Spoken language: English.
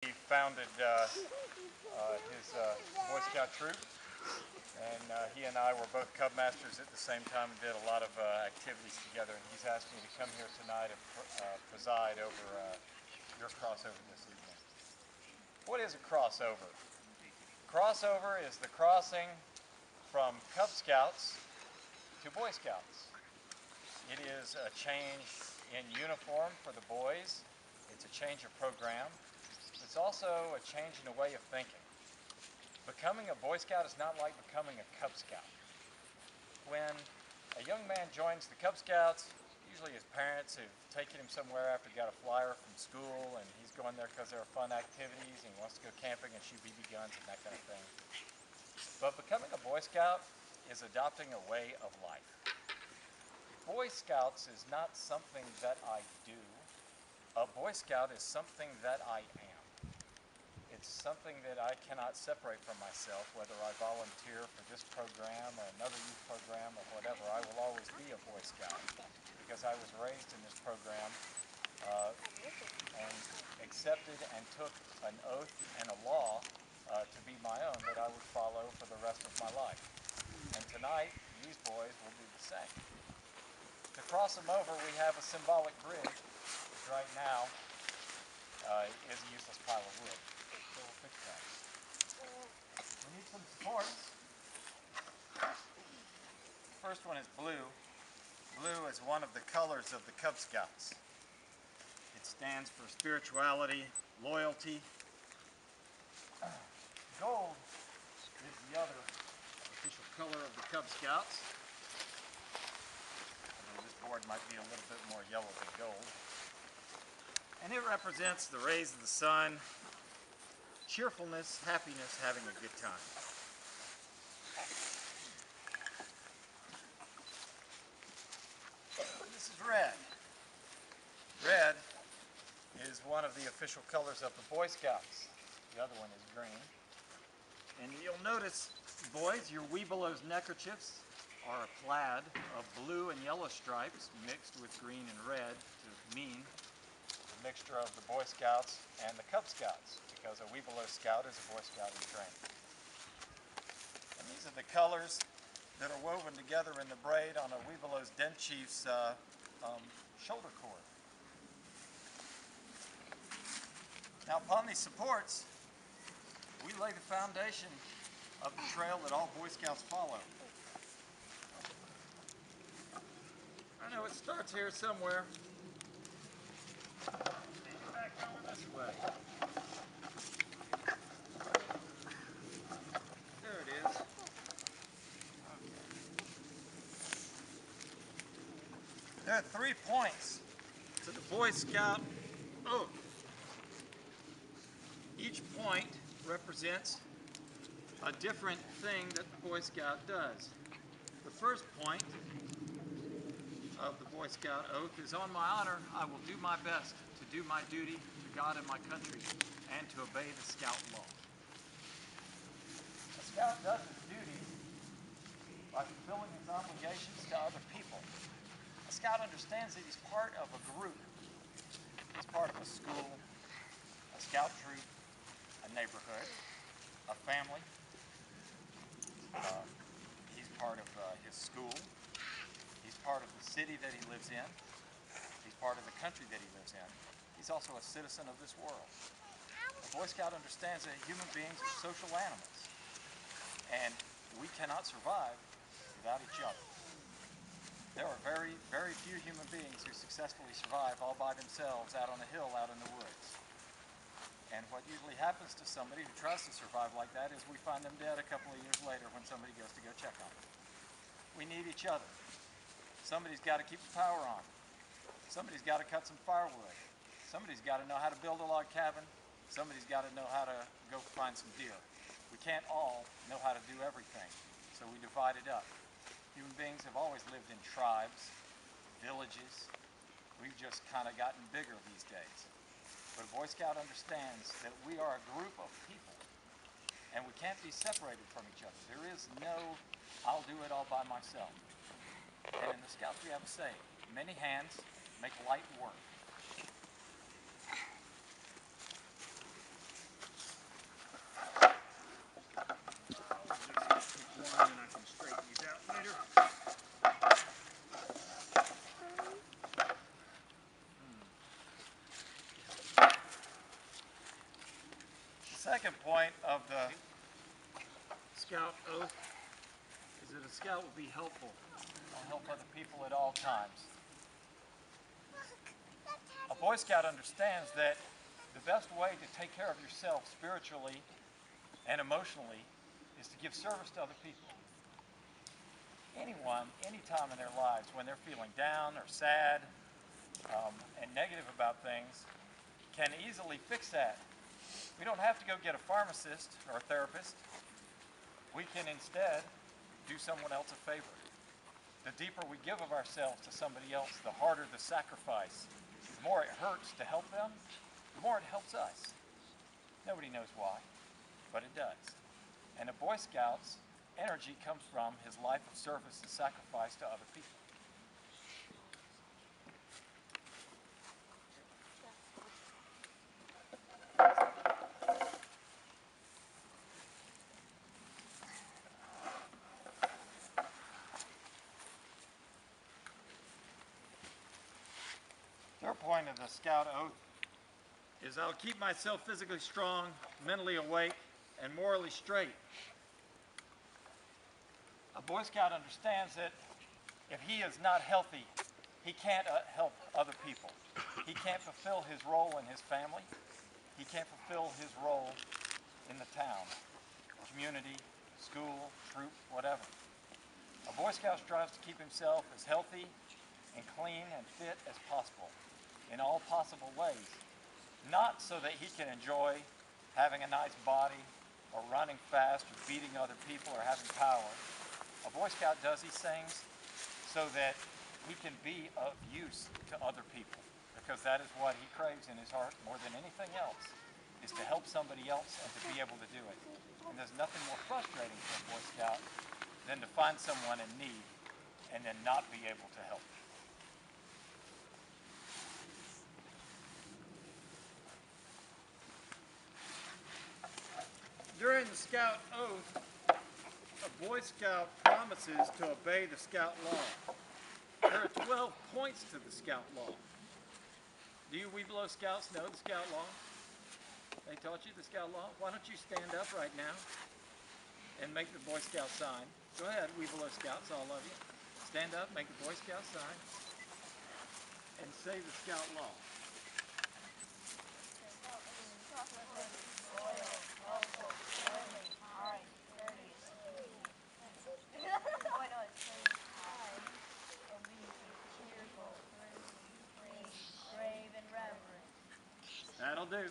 He founded his Boy Scout troop, and he and I were both Cub Masters at the same time and did a lot of activities together. And he's asked me to come here tonight and preside over your crossover this evening. What is a crossover? Crossover is the crossing from Cub Scouts to Boy Scouts. It is a change in uniform for the boys. It's a change of program. It's also a change in a way of thinking. Becoming a Boy Scout is not like becoming a Cub Scout. When a young man joins the Cub Scouts, usually his parents have taken him somewhere after he got a flyer from school, and he's going there because there are fun activities, and he wants to go camping and shoot BB guns and that kind of thing. But becoming a Boy Scout is adopting a way of life. Boy Scouts is not something that I do. A Boy Scout is something that I am. It's something that I cannot separate from myself, whether I volunteer for this program or another youth program or whatever. I will always be a Boy Scout because I was raised in this program and accepted and took an oath and a law to be my own that I would follow for the rest of my life. And tonight, these boys will do the same. To cross them over, we have a symbolic bridge, which right now is a useless pile of wood. So we'll fix that. We need some supports. The first one is blue. Blue is one of the colors of the Cub Scouts. It stands for spirituality, loyalty. Gold is the other official color of the Cub Scouts. This board might be a little bit more yellow than gold. And it represents the rays of the sun, cheerfulness, happiness, having a good time. This is red. Red is one of the official colors of the Boy Scouts. The other one is green. And you'll notice, boys, your Webelos neckerchiefs are a plaid of blue and yellow stripes mixed with green and red to mean the mixture of the Boy Scouts and the Cub Scouts, because a Webelo Scout is a Boy Scout in training. And these are the colors that are woven together in the braid on a Webelo's Den Chief's shoulder cord. Now upon these supports, we lay the foundation of the trail that all Boy Scouts follow. I know it starts here somewhere. Back over this way. There it is. Okay. There are 3 points to the Boy Scout oath. Each point represents a different thing that the Boy Scout does. The first point of the Boy Scout oath is, on my honor, I will do my best to do my duty to God and my country and to obey the Scout law. A Scout does his duty by fulfilling his obligations to other people. A Scout understands that he's part of a group. He's part of a school, a Scout troop, a neighborhood, a family. He's part of his school. He's part of the city that he lives in. He's part of the country that he lives in. He's also a citizen of this world. A Boy Scout understands that human beings are social animals, and we cannot survive without each other. There are very, very few human beings who successfully survive all by themselves out on a hill, out in the woods. And what usually happens to somebody who tries to survive like that is we find them dead a couple of years later when somebody goes to go check on them. We need each other. Somebody's got to keep the power on. Somebody's got to cut some firewood. Somebody's got to know how to build a log cabin. Somebody's got to know how to go find some deer. We can't all know how to do everything, so we divide it up. Human beings have always lived in tribes, villages. We've just kind of gotten bigger these days. But a Boy Scout understands that we are a group of people, and we can't be separated from each other. There is no, I'll do it all by myself. And in the Scouts we have a saying, many hands make light work. second point of the Scout Oath is that a Scout will be helpful. Will help other people at all times. A Boy Scout understands that the best way to take care of yourself spiritually and emotionally is to give service to other people. Anyone, anytime in their lives, when they're feeling down or sad and negative about things, can easily fix that. We don't have to go get a pharmacist or a therapist. We can instead do someone else a favor. The deeper we give of ourselves to somebody else, the harder the sacrifice. The more it hurts to help them, the more it helps us. Nobody knows why, but it does. And a Boy Scout's energy comes from his life of service and sacrifice to other people. Third point of the Scout Oath is I'll keep myself physically strong, mentally awake, and morally straight. A Boy Scout understands that if he is not healthy, he can't help other people. He can't fulfill his role in his family. He can't fulfill his role in the town, community, school, troop, whatever. A Boy Scout strives to keep himself as healthy and clean and fit as possible in all possible ways. Not so that he can enjoy having a nice body or running fast or beating other people or having power. A Boy Scout does these things so that he can be of use to other people, because that is what he craves in his heart more than anything else, is to help somebody else and to be able to do it. And there's nothing more frustrating for a Boy Scout than to find someone in need and then not be able to help. During the Scout Oath, a Boy Scout promises to obey the Scout Law. There are 12 points to the Scout Law. Do you Webelow Scouts know the Scout Law? They taught you the Scout Law? Why don't you stand up right now and make the Boy Scout sign? Go ahead, Webelow Scouts, all of you. Stand up, make the Boy Scout sign, and say the Scout Law. That'll do.